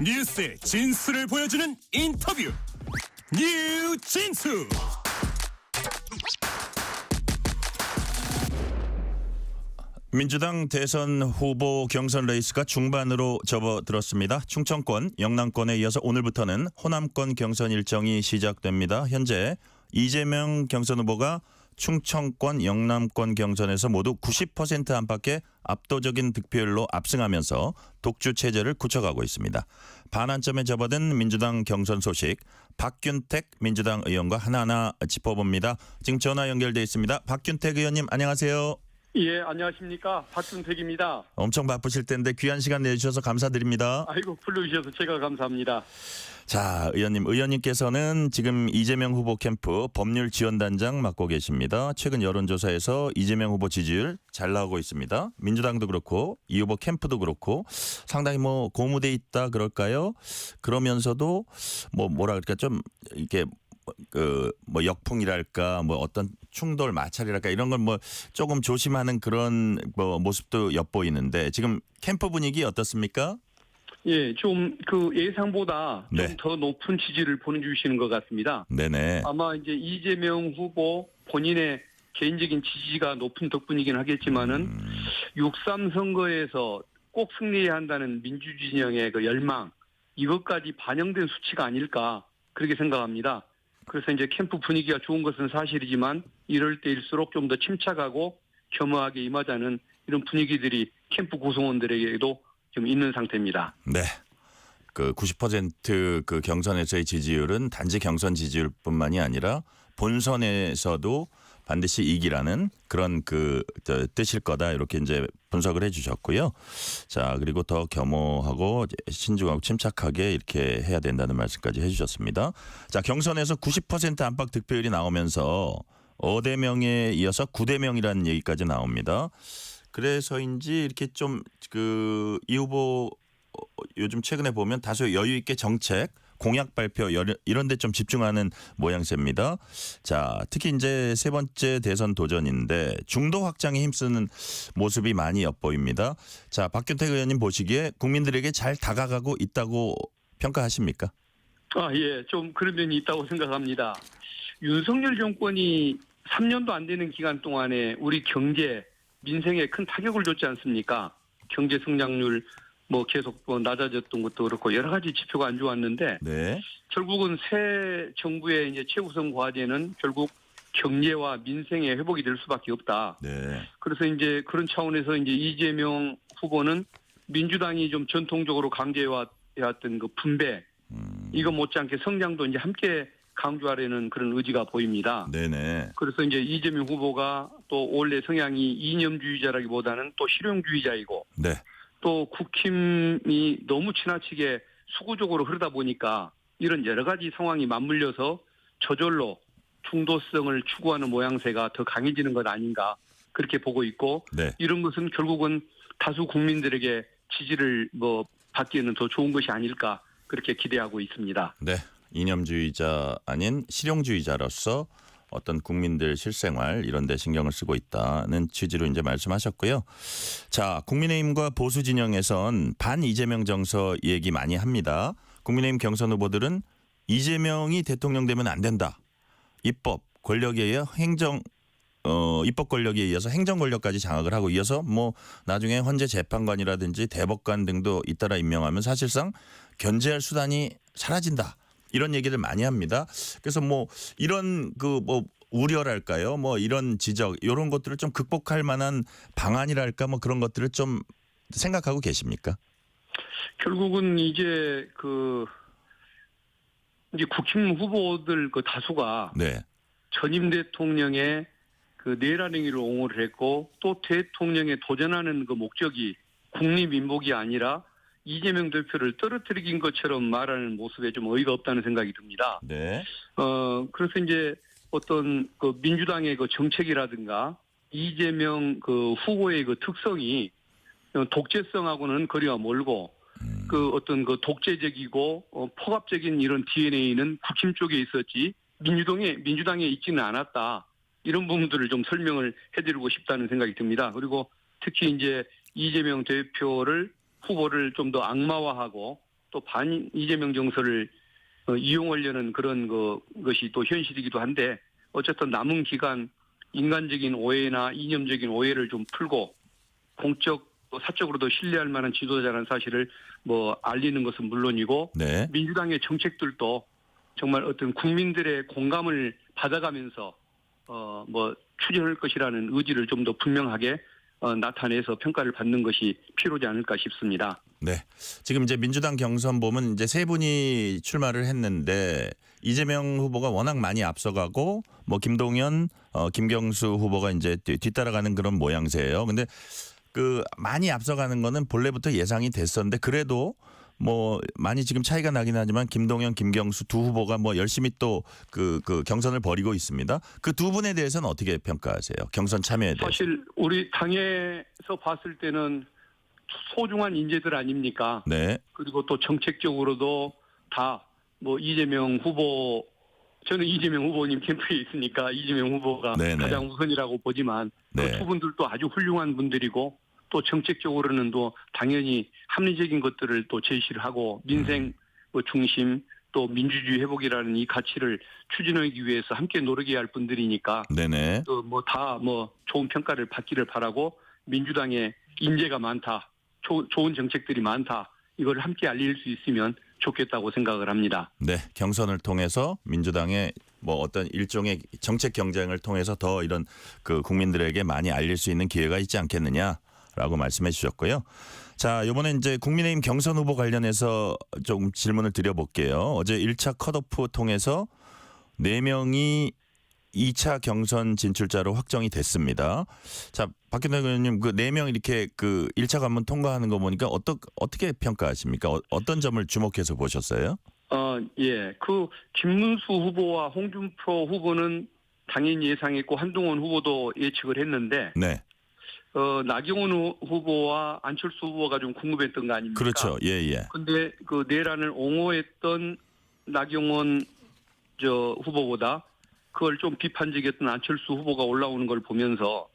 뉴스의 진수를 보여주는 인터뷰 뉴진수. 민주당 대선 후보 경선 레이스가 중반으로 접어들었습니다. 충청권, 영남권에 이어서 오늘부터는 호남권 경선 일정이 시작됩니다. 현재 이재명 경선 후보가 충청권, 영남권 경선에서 모두 90% 안팎의 압도적인 득표율로 압승하면서 독주 체제를 굳혀가고 있습니다. 반환점에 접어든 민주당 경선 소식, 박균택 민주당 의원과 하나하나 짚어봅니다. 지금 전화 연결돼 있습니다. 박균택 의원님 안녕하세요. 예, 안녕하십니까. 박준택입니다. 엄청 바쁘실 텐데 귀한 시간 내주셔서 감사드립니다. 아이고, 불러주셔서 제가 감사합니다. 자, 의원님께서는 지금 이재명 후보 캠프 법률지원단장 맡고 계십니다. 최근 여론조사에서 이재명 후보 지지율 잘 나오고 있습니다. 민주당도 그렇고 이 후보 캠프도 그렇고 상당히 고무돼 있다 그럴까요? 그러면서도 뭐라 그럴까 좀 이렇게 역풍이랄까 어떤 충돌 마찰이랄까 이런 걸 조금 조심하는 그런 모습도 엿보이는데 지금 캠프 분위기 어떻습니까? 예, 좀 예상보다 네. 좀 더 높은 지지를 보내주시는 것 같습니다. 네네. 아마 이제 이재명 후보 본인의 개인적인 지지가 높은 덕분이긴 하겠지만은 6.3 선거에서 꼭 승리해야 한다는 민주주의 진영의 그 열망, 이것까지 반영된 수치가 아닐까 그렇게 생각합니다. 그래서 이제 캠프 분위기가 좋은 것은 사실이지만 이럴 때일수록 좀 더 침착하고 겸허하게 임하자는 이런 분위기들이 캠프 구성원들에게도 좀 있는 상태입니다. 네. 그 90% 그 경선에서의 지지율은 단지 경선 지지율뿐만이 아니라 본선에서도 반드시 이기라는 그런 뜻일 거다 이렇게 이제 분석을 해주셨고요. 자, 그리고 더 겸허하고 신중하고 침착하게 이렇게 해야 된다는 말씀까지 해주셨습니다. 자, 경선에서 90% 안팎 득표율이 나오면서 5대0에 이어서 9대0이라는 얘기까지 나옵니다. 그래서인지 이렇게 좀 이 후보 요즘 최근에 보면 다소 여유 있게 정책, 공약 발표 이런 데 좀 집중하는 모양새입니다. 자, 특히 이제 세 번째 대선 도전인데 중도 확장에 힘쓰는 모습이 많이 엿보입니다. 자, 박균택 의원님 보시기에 국민들에게 잘 다가가고 있다고 평가하십니까? 예, 좀 그런 면이 있다고 생각합니다. 윤석열 정권이 3년도 안 되는 기간 동안에 우리 경제, 민생에 큰 타격을 줬지 않습니까? 경제 성장률 계속 낮아졌던 것도 그렇고 여러 가지 지표가 안 좋았는데 네. 결국은 새 정부의 이제 최우선 과제는 결국 경제와 민생의 회복이 될 수밖에 없다. 네. 그래서 이제 그런 차원에서 이제 이재명 후보는 민주당이 좀 전통적으로 강조해왔던 그 분배 이거 못지않게 성장도 이제 함께 강조하려는 그런 의지가 보입니다. 네네. 그래서 이제 이재명 후보가 또 원래 성향이 이념주의자라기보다는 또 실용주의자이고 네. 또 국힘이 너무 지나치게 수구적으로 흐르다 보니까 이런 여러 가지 상황이 맞물려서 저절로 중도성을 추구하는 모양새가 더 강해지는 것 아닌가 그렇게 보고 있고 네. 이런 것은 결국은 다수 국민들에게 지지를 받기에는 더 좋은 것이 아닐까 그렇게 기대하고 있습니다. 네. 이념주의자 아닌 실용주의자로서 어떤 국민들 실생활 이런 데 신경을 쓰고 있다는 취지로 이제 말씀하셨고요. 자, 국민의힘과 보수 진영에선 반 이재명 정서 얘기 많이 합니다. 국민의힘 경선 후보들은 이재명이 대통령 되면 안 된다. 입법 권력에 의해 입법 권력에 이어서 행정 권력까지 장악을 하고 이어서 나중에 헌재 재판관이라든지 대법관 등도 잇따라 임명하면 사실상 견제할 수단이 사라진다. 이런 얘기를 많이 합니다. 그래서 이런 우려랄까요? 이런 지적 이런 것들을 좀 극복할 만한 방안이랄까 그런 것들을 좀 생각하고 계십니까? 결국은 이제 국힘 후보들 다수가 네. 전임 대통령의 내란 행위를 옹호를 했고 또 대통령에 도전하는 목적이 국립민복이 아니라 이재명 대표를 떨어뜨리긴 것처럼 말하는 모습에 좀 어이가 없다는 생각이 듭니다. 네. 그래서 이제 어떤 민주당의 정책이라든가 이재명 후보의 특성이 독재성하고는 거리가 멀고 어떤 독재적이고 폭압적인 이런 DNA는 국힘 쪽에 있었지 민주당에 있지는 않았다. 이런 부분들을 좀 설명을 해드리고 싶다는 생각이 듭니다. 그리고 특히 이제 이재명 후보를 좀 더 악마화하고 또 반 이재명 정서를 이용하려는 그런 것이 또 현실이기도 한데 어쨌든 남은 기간 인간적인 오해나 이념적인 오해를 좀 풀고 공적 또 사적으로도 신뢰할 만한 지도자라는 사실을 알리는 것은 물론이고 네. 민주당의 정책들도 정말 어떤 국민들의 공감을 받아가면서 추진할 것이라는 의지를 좀 더 분명하게 나타내서 평가를 받는 것이 필요하지 않을까 싶습니다. 네. 지금 이제 민주당 경선 보면 이제 세 분이 출마를 했는데 이재명 후보가 워낙 많이 앞서가고 김동연, 김경수 후보가 이제 뒤따라가는 그런 모양새예요. 근데 그 많이 앞서가는 거는 본래부터 예상이 됐었는데 그래도 많이 지금 차이가 나긴 하지만 김동연, 김경수 두 후보가 열심히 또 그 경선을 벌이고 있습니다. 그 두 분에 대해서는 어떻게 평가하세요? 경선 참여에 대해서. 사실 우리 당에서 봤을 때는 소중한 인재들 아닙니까? 네. 그리고 또 정책적으로도 다 이재명 후보 저는 이재명 후보님 캠프에 있으니까 이재명 후보가 네네. 가장 우선이라고 보지만 네. 그 두 분들도 아주 훌륭한 분들이고 또 정책적으로는 또 당연히 합리적인 것들을 또 제시를 하고 민생 중심 또 민주주의 회복이라는 이 가치를 추진하기 위해서 함께 노력해야 할 분들이니까 네네. 다 좋은 평가를 받기를 바라고 민주당에 인재가 많다, 좋은 정책들이 많다 이걸 함께 알릴 수 있으면 좋겠다고 생각을 합니다. 네, 경선을 통해서 민주당의 어떤 일종의 정책 경쟁을 통해서 더 이런 그 국민들에게 많이 알릴 수 있는 기회가 있지 않겠느냐라고 말씀해 주셨고요. 자, 이번에 이제 국민의힘 경선 후보 관련해서 좀 질문을 드려볼게요. 어제 1차 컷오프 통해서 4명이 2차 경선 진출자로 확정이 됐습니다. 자, 박현대 의원님 그 4명 이렇게 그 1차 관문 통과하는 거 보니까 어떻게 평가하십니까? 어떤 점을 주목해서 보셨어요? 예. 그 김문수 후보와 홍준표 후보는 당연히 예상했고 한동훈 후보도 예측을 했는데 네. 나경원 후보와 안철수 후보가 좀 궁금했던 거 아닙니까? 그렇죠. 예, 예. 근데 그 내란을 옹호했던 나경원 후보보다 그걸 좀 비판적이었던 안철수 후보가 올라오는 걸 보면서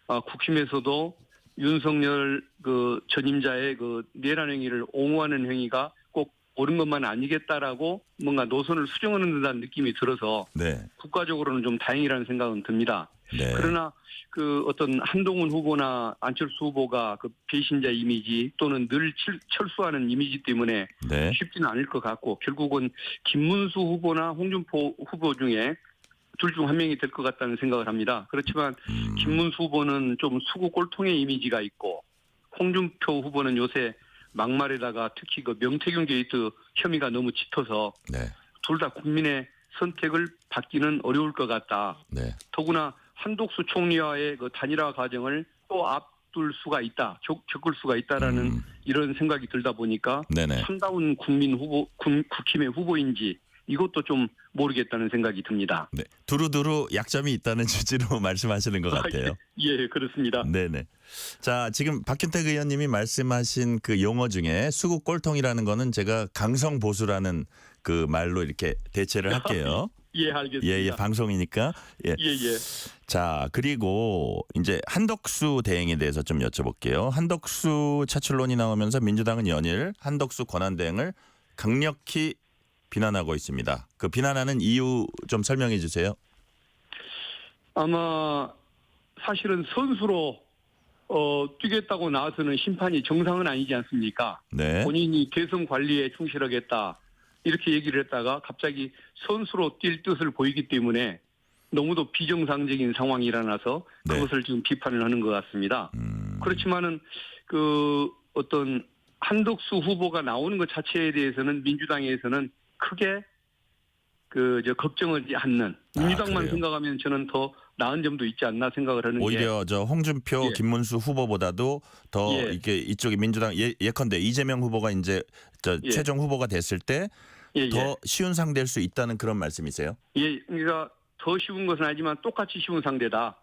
국힘에서도 윤석열 그 전임자의 그 내란 행위를 옹호하는 행위가 꼭 옳은 것만 아니겠다라고 뭔가 노선을 수정하는 듯한 느낌이 들어서 네. 국가적으로는 좀 다행이라는 생각은 듭니다. 네. 그러나 그 어떤 한동훈 후보나 안철수 후보가 그 배신자 이미지 또는 늘 철수하는 이미지 때문에 네. 쉽지는 않을 것 같고 결국은 김문수 후보나 홍준표 후보 중에 둘 중 한 명이 될 것 같다는 생각을 합니다. 그렇지만 김문수 후보는 좀 수구 꼴통의 이미지가 있고 홍준표 후보는 요새 막말에다가 특히 그 명태균 게이트 혐의가 너무 짙어서 네. 둘 다 국민의 선택을 받기는 어려울 것 같다. 네. 더구나 한독수 총리와의 그 단일화 과정을 또 앞둘 수가 있다, 겪을 수가 있다라는 이런 생각이 들다 보니까 네네. 참다운 국힘의 후보인지 이것도 좀 모르겠다는 생각이 듭니다. 네. 두루두루 약점이 있다는 취지로 말씀하시는 것 같아요. 예, 그렇습니다. 네네. 자, 지금 박현택 의원님이 말씀하신 그 용어 중에 수구 꼴통이라는 거는 제가 강성 보수라는 그 말로 이렇게 대체를 할게요. 예, 알겠습니다. 예, 방송이니까. 예. 예. 자, 그리고 이제 한덕수 대행에 대해서 좀 여쭤볼게요. 한덕수 차출론이 나오면서 민주당은 연일 한덕수 권한대행을 강력히 비난하고 있습니다. 그 비난하는 이유 좀 설명해 주세요. 아마 사실은 선수로 뛰겠다고 나와서는 심판이 정상은 아니지 않습니까? 네. 본인이 대선 관리에 충실하겠다 이렇게 얘기를 했다가 갑자기 선수로 뛸 뜻을 보이기 때문에 너무도 비정상적인 상황이 일어나서 네. 그것을 지금 비판을 하는 것 같습니다. 그렇지만은 그 어떤 한덕수 후보가 나오는 것 자체에 대해서는 민주당에서는 크게 걱정하지 않는 민주당만 그래요? 생각하면 저는 더 나은 점도 있지 않나 생각을 하는 게 오히려 저 홍준표, 예. 김문수 후보보다도 더 예. 이게 이쪽이 민주당 예컨대 이재명 후보가 이제 예. 최종 후보가 됐을 때 더 쉬운 상대일 수 있다는 그런 말씀이세요? 예, 그러니까 더 쉬운 것은 아니지만 똑같이 쉬운 상대다.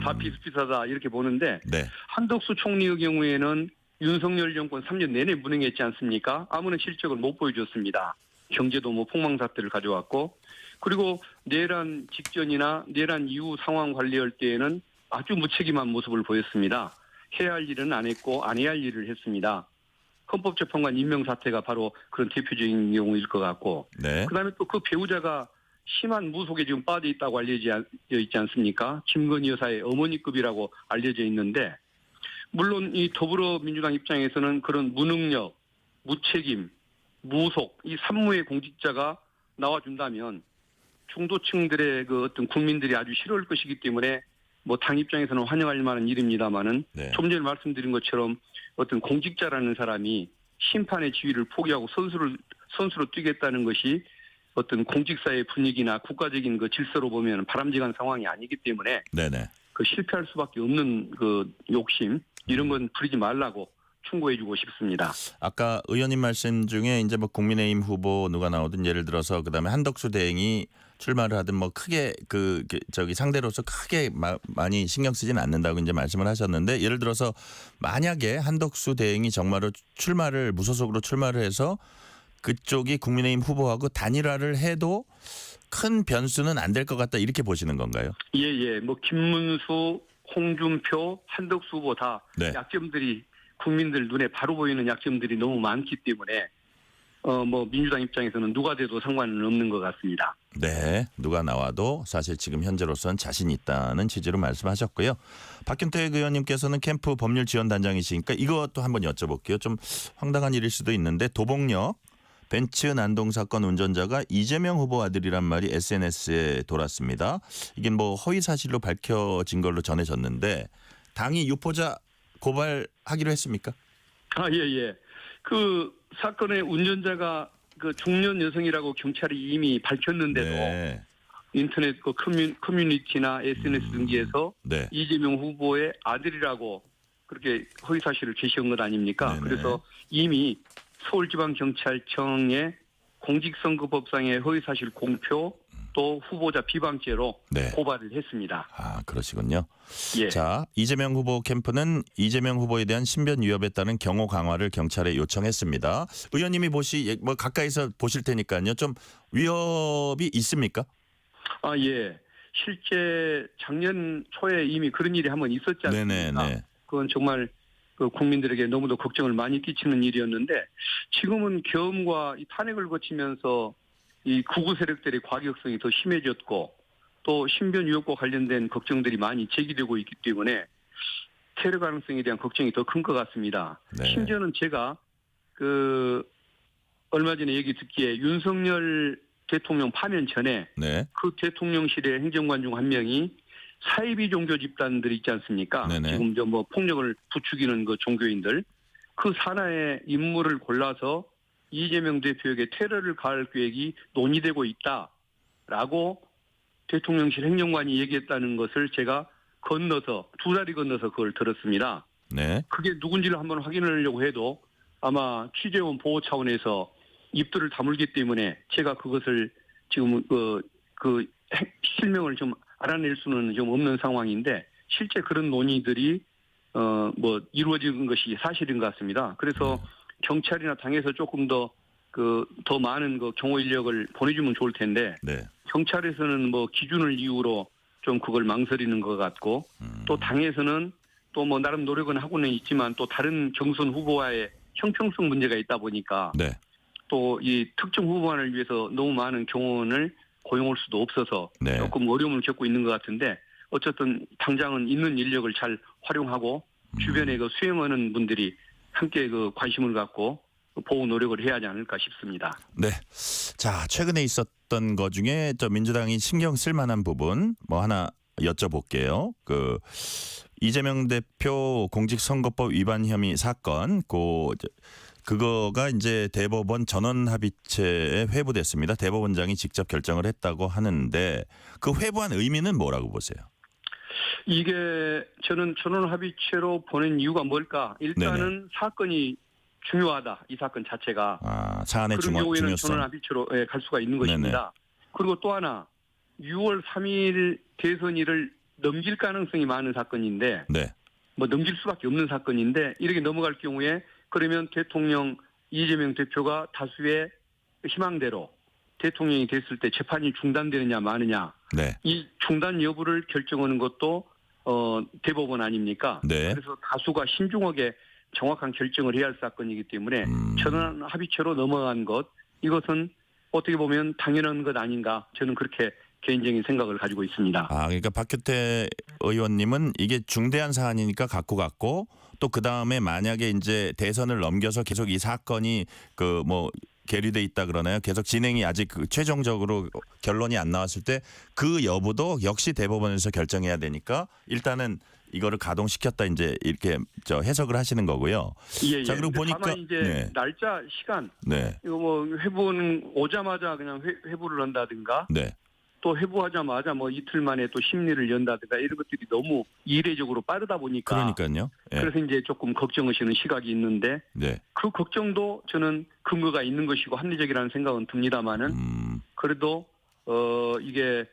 다 비슷비슷하다 이렇게 보는데 네. 한덕수 총리의 경우에는 윤석열 정권 3년 내내 무능했지 않습니까? 아무런 실적을 못 보여줬습니다. 경제도 폭망 사태를 가져왔고 그리고 내란 직전이나 내란 이후 상황 관리할 때에는 아주 무책임한 모습을 보였습니다. 해야 할 일은 안 했고 안 해야 할 일을 했습니다. 헌법재판관 임명 사태가 바로 그런 대표적인 경우일 것 같고, 네. 그다음에 또 그 배우자가 심한 무속에 지금 빠져 있다고 알려져 있지 않습니까? 김건희 여사의 어머니급이라고 알려져 있는데, 물론 이 더불어민주당 입장에서는 그런 무능력, 무책임, 무속 이 산무의 공직자가 나와준다면 중도층들의 그 어떤 국민들이 아주 싫어할 것이기 때문에 뭐 당 입장에서는 환영할 만한 일입니다만은 네. 좀 전에 말씀드린 것처럼 어떤 공직자라는 사람이 심판의 지위를 포기하고 선수로 뛰겠다는 것이 어떤 공직사의 분위기나 국가적인 그 질서로 보면 바람직한 상황이 아니기 때문에 네네. 그 실패할 수밖에 없는 그 욕심 이런 건 부리지 말라고 충고해주고 싶습니다. 아까 의원님 말씀 중에 이제 뭐 국민의힘 후보 누가 나오든 예를 들어서 그다음에 한덕수 대행이 출마를 하든 뭐 크게 저기 상대로서 크게 많이 신경 쓰진 않는다고 이제 말씀을 하셨는데, 예를 들어서 만약에 한덕수 대행이 정말로 무소속으로 출마를 해서 그쪽이 국민의힘 후보하고 단일화를 해도 큰 변수는 안 될 것 같다 이렇게 보시는 건가요? 예. 뭐 김문수, 홍준표, 한덕수 후보 다 네. 약점들이 국민들 눈에 바로 보이는 약점들이 너무 많기 때문에 뭐 민주당 입장에서는 누가 돼도 상관은 없는 것 같습니다. 네, 누가 나와도 사실 지금 현재로서는 자신 있다는 취지로 말씀하셨고요. 박균택 의원님께서는 캠프 법률지원단장이시니까 이것도 한번 여쭤볼게요. 좀 황당한 일일 수도 있는데, 도봉역 벤츠 난동 사건 운전자가 이재명 후보 아들이란 말이 SNS에 돌았습니다. 이게 뭐 허위 사실로 밝혀진 걸로 전해졌는데, 당이 유포자 고발하기로 했습니까? 예. 그 사건의 운전자가 그 중년 여성이라고 경찰이 이미 밝혔는데도 네. 인터넷 그 커뮤니티나 SNS 등지에서 네. 이재명 후보의 아들이라고 그렇게 허위 사실을 제시한 것 아닙니까? 네네. 그래서 이미 서울지방경찰청에 공직선거법상의 허위 사실 공표 또 후보자 비방죄로 네. 고발을 했습니다. 아, 그러시군요. 예. 자, 이재명 후보 캠프는 이재명 후보에 대한 신변 위협에 따른 경호 강화를 경찰에 요청했습니다. 의원님이 뭐 가까이서 보실 테니까요. 좀 위협이 있습니까? 예. 실제 작년 초에 이미 그런 일이 한번 있었지 않습니까? 네네. 그건 정말 그 국민들에게 너무도 걱정을 많이 끼치는 일이었는데, 지금은 계엄과 이 탄핵을 거치면서 이 극우 세력들의 과격성이 더 심해졌고 또 신변 위협과 관련된 걱정들이 많이 제기되고 있기 때문에 테러 가능성에 대한 걱정이 더 큰 것 같습니다. 네. 심지어는 제가 그 얼마 전에 얘기 듣기에 윤석열 대통령 파면 전에 네. 그 대통령실의 행정관 중 한 명이 사이비 종교 집단들 있지 않습니까? 네네. 지금 저 뭐 폭력을 부추기는 그 종교인들, 그 산하의 인물을 골라서 이재명 대표에게 테러를 가할 계획이 논의되고 있다라고 대통령실 행정관이 얘기했다는 것을 제가 두 다리 건너서 그걸 들었습니다. 네. 그게 누군지를 한번 확인하려고 해도 아마 취재원 보호 차원에서 입들을 다물기 때문에 제가 그것을 지금 그 실명을 좀 알아낼 수는 좀 없는 상황인데, 실제 그런 논의들이 뭐 이루어진 것이 사실인 것 같습니다. 그래서 경찰이나 당에서 조금 더 많은 그 경호 인력을 보내주면 좋을 텐데, 네. 경찰에서는 뭐 기준을 이유로 좀 그걸 망설이는 것 같고, 또 당에서는 또 뭐 나름 노력은 하고는 있지만 또 다른 경선 후보와의 형평성 문제가 있다 보니까 네. 또 이 특정 후보만을 위해서 너무 많은 경호원을 고용할 수도 없어서 네. 조금 어려움을 겪고 있는 것 같은데, 어쨌든 당장은 있는 인력을 잘 활용하고 주변에 그 수행하는 분들이 함께 그 관심을 갖고 보호 노력을 해야 하지 않을까 싶습니다. 네. 자, 최근에 있었던 것 중에 민주당이 신경 쓸 만한 부분 뭐 하나 여쭤볼게요. 이재명 대표 공직선거법 위반 혐의 사건, 그거가 이제 대법원 전원합의체에 회부됐습니다. 대법원장이 직접 결정을 했다고 하는데, 그 회부한 의미는 뭐라고 보세요? 이게 저는 전원합의체로 보낸 이유가 뭘까? 일단은 네네. 사건이 중요하다. 이 사건 자체가. 사안의 그런 경우에는 중요성. 전원합의체로 갈 수가 있는 것입니다. 네네. 그리고 또 하나 6월 3일 대선일을 넘길 가능성이 많은 사건인데, 네. 뭐 넘길 수밖에 없는 사건인데, 이렇게 넘어갈 경우에 그러면 대통령 이재명 대표가 다수의 희망대로 대통령이 됐을 때 재판이 중단되느냐 마느냐, 네. 이 중단 여부를 결정하는 것도 대법원 아닙니까? 네. 그래서 다수가 신중하게 정확한 결정을 해야 할 사건이기 때문에 전원 합의체로 넘어간 것, 이것은 어떻게 보면 당연한 것 아닌가, 저는 그렇게 개인적인 생각을 가지고 있습니다. 아, 그러니까 박규태 의원님은 이게 중대한 사안이니까 갖고 갔고, 또 그 다음에 만약에 이제 대선을 넘겨서 계속 이 사건이 그 뭐 계류돼 있다 그러나요? 계속 진행이 아직 그 최종적으로 결론이 안 나왔을 때 그 여부도 역시 대법원에서 결정해야 되니까 일단은 이거를 가동시켰다 이제 이렇게 해석을 하시는 거고요. 예, 예. 자, 그리고 보니까 다만 이제 네. 날짜, 시간, 네. 이거 뭐 회부는 오자마자 그냥 회부를 한다든가, 네. 또 회부하자마자 뭐 이틀 만에 또 심리를 연다든가, 이런 것들이 너무 이례적으로 빠르다 보니까 그러니까요. 예. 그래서 이제 조금 걱정하시는 시각이 있는데, 네. 그 걱정도 저는 근거가 있는 것이고 합리적이라는 생각은 듭니다만은, 그래도 이게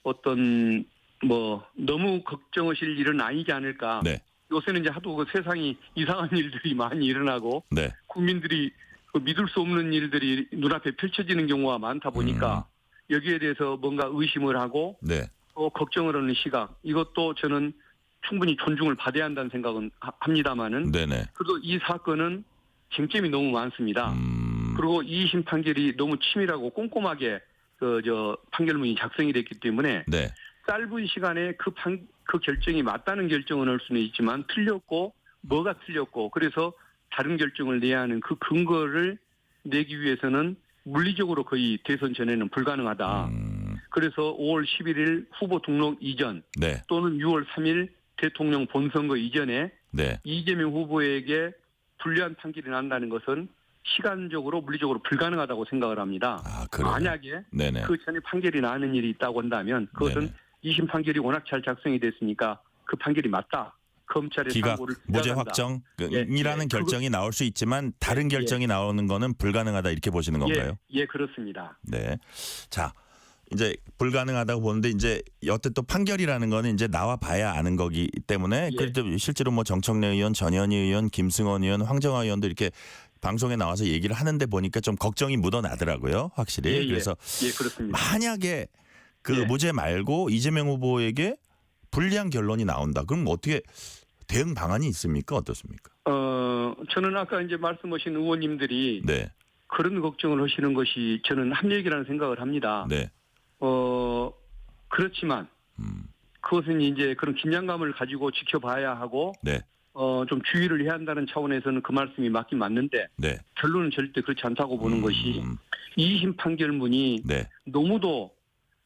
어떤 뭐 너무 걱정하실 일은 아니지 않을까. 네. 요새는 이제 하도 그 세상이 이상한 일들이 많이 일어나고 네. 국민들이 그 믿을 수 없는 일들이 눈앞에 펼쳐지는 경우가 많다 보니까 여기에 대해서 뭔가 의심을 하고 네. 걱정을 하는 시각, 이것도 저는 충분히 존중을 받아야 한다는 생각은 합니다만은, 네네. 그래도 이 사건은 쟁점이 너무 많습니다. 그리고 2심 판결이 너무 치밀하고 꼼꼼하게 판결문이 작성이 됐기 때문에 네. 짧은 시간에 그 결정이 맞다는 결정은 할 수는 있지만 틀렸고 뭐가 틀렸고 그래서 다른 결정을 내야 하는 그 근거를 내기 위해서는 물리적으로 거의 대선 전에는 불가능하다. 그래서 5월 11일 후보 등록 이전 네. 또는 6월 3일 대통령 본선거 이전에 네. 이재명 후보에게 불리한 판결이 난다는 것은 시간적으로 물리적으로 불가능하다고 생각을 합니다. 아, 그래요? 만약에 네네. 그 전에 판결이 나는 일이 있다고 한다면 그것은 네네. 2심 판결이 워낙 잘 작성이 됐으니까 그 판결이 맞다. 검찰의 기각 상고를 무죄 기각한다. 확정이라는 예, 결정이 나올 수 있지만 다른 결정이 나오는 거는 불가능하다 이렇게 보시는 건가요? 예, 그렇습니다. 네. 자, 이제 불가능하다고 보는데 이제 여태 또 판결이라는 거는 이제 나와 봐야 아는 거기 때문에 예. 그래도 실제로 뭐 정청래 의원, 전현희 의원, 김승원 의원, 황정화 의원도 이렇게 방송에 나와서 얘기를 하는데 보니까 좀 걱정이 묻어나더라고요, 확실히. 예, 그래서 예, 그렇습니다. 만약에 그 예. 무죄 말고 이재명 후보에게 불리한 결론이 나온다. 그럼 어떻게 대응 방안이 있습니까? 어떻습니까? 저는 아까 이제 말씀하신 의원님들이 네. 그런 걱정을 하시는 것이 저는 합리적이라는 생각을 합니다. 네. 그렇지만 그것은 이제 그런 긴장감을 가지고 지켜봐야 하고 네. 좀 주의를 해야 한다는 차원에서는 그 말씀이 맞긴 맞는데 네. 결론은 절대 그렇지 않다고 보는 것이 2심 판결문이 네. 너무도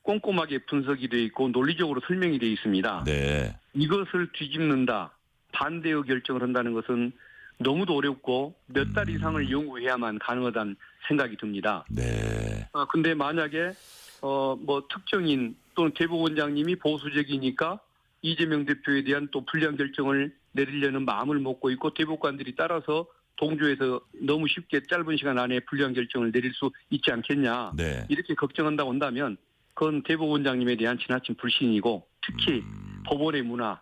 꼼꼼하게 분석이 돼 있고 논리적으로 설명이 돼 있습니다. 네. 이것을 뒤집는다, 반대의 결정을 한다는 것은 너무도 어렵고 몇 달 이상을 연구해야만 가능하다는 생각이 듭니다. 네. 근데 만약에 뭐 특정인 또는 대법원장님이 보수적이니까 이재명 대표에 대한 또 불리한 결정을 내리려는 마음을 먹고 있고 대법관들이 따라서 동조해서 너무 쉽게 짧은 시간 안에 불리한 결정을 내릴 수 있지 않겠냐. 네. 이렇게 걱정한다고 한다면 그건 대법원장님에 대한 지나친 불신이고 특히 법원의 문화,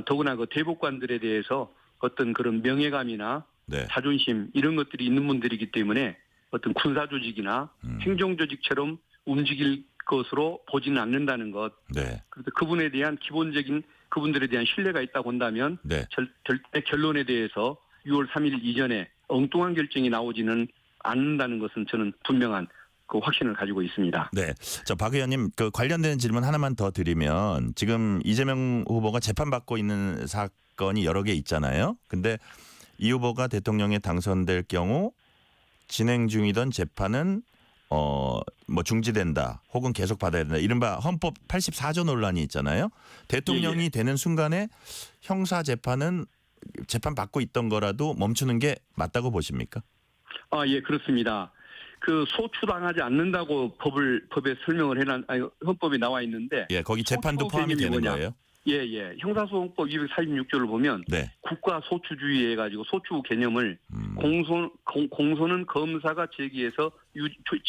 더구나 그 대법관들에 대해서 어떤 그런 명예감이나 네. 자존심 이런 것들이 있는 분들이기 때문에 어떤 군사조직이나 행정조직처럼 움직일 것으로 보지는 않는다는 것. 네. 그래서 그분에 대한 기본적인 그분들에 대한 신뢰가 있다고 한다면 네. 절대 결론에 대해서 6월 3일 이전에 엉뚱한 결정이 나오지는 않는다는 것은 저는 분명한 그 확신을 가지고 있습니다. 네. 박 의원님 그 관련된 질문 하나만 더 드리면 지금 이재명 후보가 재판받고 있는 사건이 여러 개 있잖아요. 근데 이 후보가 대통령에 당선될 경우 진행 중이던 재판은 뭐 중지된다 혹은 계속 받아야 된다. 이른바 헌법 84조 논란이 있잖아요. 대통령이 되는 순간에 형사 재판은 재판 받고 있던 거라도 멈추는 게 맞다고 보십니까? 예, 그렇습니다. 그 소추당하지 않는다고 법에 설명을 헌법에 나와 있는데. 예, 거기 재판도 포함이 되는 거예요? 예. 형사소송법 246조를 보면 네. 국가 소추주의 해가지고 소추 개념을 공소는 검사가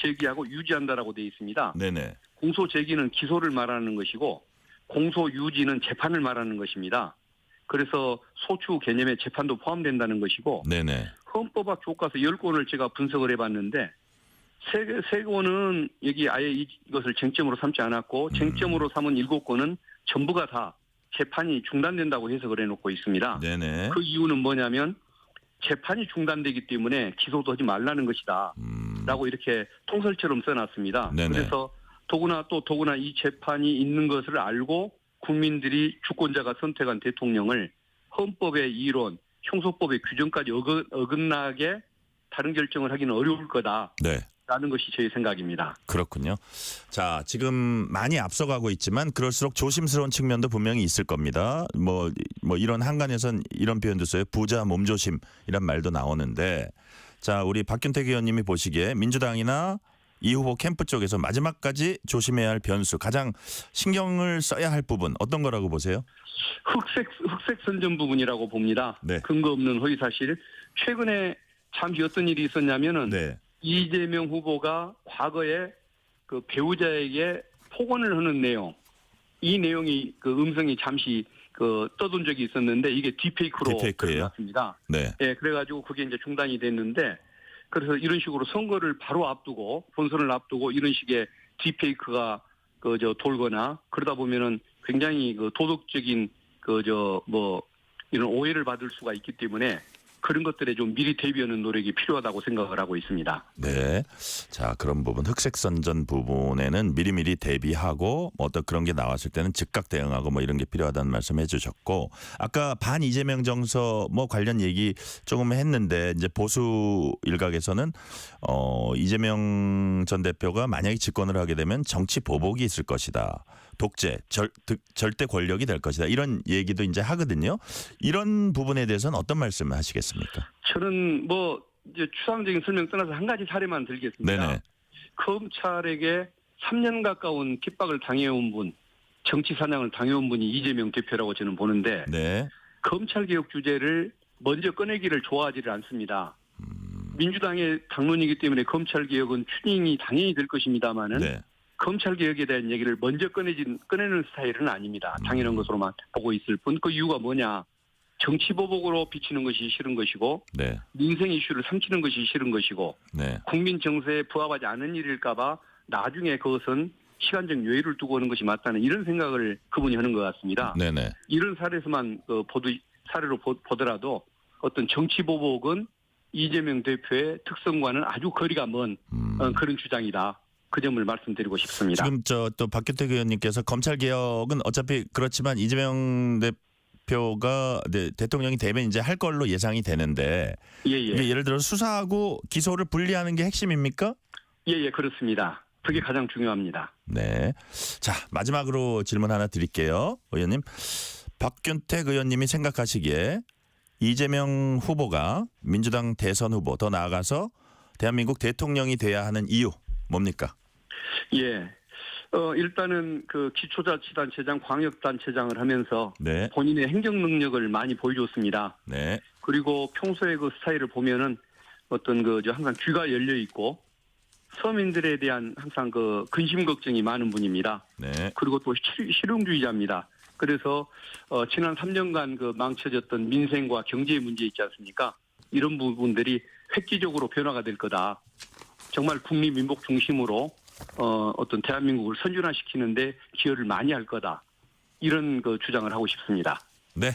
제기하고 유지한다라고 되어 있습니다. 네네. 공소 제기는 기소를 말하는 것이고 공소 유지는 재판을 말하는 것입니다. 그래서 소추 개념에 재판도 포함된다는 것이고 네네. 헌법학 교과서 10권을 제가 분석을 해봤는데 세 권은 여기 아예 이것을 쟁점으로 삼지 않았고 쟁점으로 삼은 7권은 전부가 다 재판이 중단된다고 해석을 해놓고 있습니다. 네네. 그 이유는 뭐냐면 재판이 중단되기 때문에 기소도 하지 말라는 것이다. 라고 이렇게 통설처럼 써놨습니다. 네네. 그래서 더구나 이 재판이 있는 것을 알고 국민들이 주권자가 선택한 대통령을 헌법의 이론, 형소법의 규정까지 어긋나게 다른 결정을 하기는 어려울 거다라는 네. 것이 저희 생각입니다. 그렇군요. 자, 지금 많이 앞서가고 있지만 그럴수록 조심스러운 측면도 분명히 있을 겁니다. 뭐 이런 한간에선 이런 표현도 써요. 부자 몸조심 이란 말도 나오는데 자, 우리 박균택 의원님이 보시기에 민주당이나 이 후보 캠프 쪽에서 마지막까지 조심해야 할 변수, 가장 신경을 써야 할 부분 어떤 거라고 보세요? 흑색 선전 부분이라고 봅니다. 네. 근거 없는 허위 사실. 최근에 잠시 어떤 일이 있었냐면은 네. 이재명 후보가 과거에 그 배우자에게 폭언을 하는 내용, 이 내용이 그 음성이 잠시 그 떠돈 적이 있었는데 이게 디페이크로 디페이크예요? 났습니다. 네. 예, 그래가지고 그게 이제 중단이 됐는데 그래서 이런 식으로 선거를 바로 앞두고 본선을 앞두고 이런 식의 디페이크가 돌거나 그러다 보면은 굉장히 그 도덕적인 이런 오해를 받을 수가 있기 때문에 그런 것들에 좀 미리 대비하는 노력이 필요하다고 생각을 하고 있습니다. 네. 자, 그런 부분 흑색 선전 부분에는 미리미리 대비하고 어떤 그런 게 나왔을 때는 즉각 대응하고 뭐 이런 게 필요하다는 말씀해 주셨고 아까 반 이재명 정서 뭐 관련 얘기 조금 했는데 이제 보수 일각에서는 이재명 전 대표가 만약에 집권을 하게 되면 정치 보복이 있을 것이다. 독재, 절대 권력이 될 것이다. 이런 얘기도 이제 하거든요. 이런 부분에 대해서는 어떤 말씀을 하시겠습니까? 저는 이제 추상적인 설명 떠나서 한 가지 사례만 들겠습니다. 네네. 검찰에게 3년 가까운 핍박을 당해온 분, 정치 사냥을 당해온 분이 이재명 대표라고 저는 보는데 네. 검찰개혁 주제를 먼저 꺼내기를 좋아하지를 않습니다. 민주당의 당론이기 때문에 검찰개혁은 추진이 당연히 될 것입니다마는 네. 검찰개혁에 대한 얘기를 먼저 꺼내는 스타일은 아닙니다. 당연한 것으로만 보고 있을 뿐. 그 이유가 뭐냐. 정치보복으로 비치는 것이 싫은 것이고 네. 민생 이슈를 삼키는 것이 싫은 것이고 네. 국민 정서에 부합하지 않은 일일까 봐 나중에 그것은 시간적 여유를 두고 오는 것이 맞다는 이런 생각을 그분이 하는 것 같습니다. 네네. 이런 사례에서만 사례로 보더라도 어떤 정치보복은 이재명 대표의 특성과는 아주 거리가 먼 그런 주장이다. 그 점을 말씀드리고 싶습니다. 지금 또 박균택 의원님께서 검찰 개혁은 어차피 그렇지만 이재명 대표가 대통령이 되면 이제 할 걸로 예상이 되는데 이게 예를 들어 수사하고 기소를 분리하는 게 핵심입니까? 예, 그렇습니다. 그게 가장 중요합니다. 네. 자, 마지막으로 질문 하나 드릴게요. 의원님. 박균택 의원님이 생각하시기에 이재명 후보가 민주당 대선 후보 더 나아가서 대한민국 대통령이 돼야 하는 이유 뭡니까? 예. 일단은 그 기초자치단체장, 광역단체장을 하면서 네. 본인의 행정 능력을 많이 보여줬습니다. 네. 그리고 평소에 그 스타일을 보면은 항상 귀가 열려 있고 서민들에 대한 항상 그 근심 걱정이 많은 분입니다. 네. 그리고 또 실용주의자입니다. 그래서 지난 3년간 그 망쳐졌던 민생과 경제의 문제 있지 않습니까? 이런 부분들이 획기적으로 변화가 될 거다. 정말 국민민복 중심으로 어떤 대한민국을 선진화시키는데 기여를 많이 할 거다. 이런 그 주장을 하고 싶습니다. 네.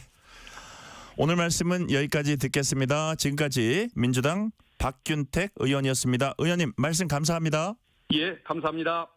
오늘 말씀은 여기까지 듣겠습니다. 지금까지 민주당 박균택 의원이었습니다. 의원님 말씀 감사합니다. 예, 감사합니다.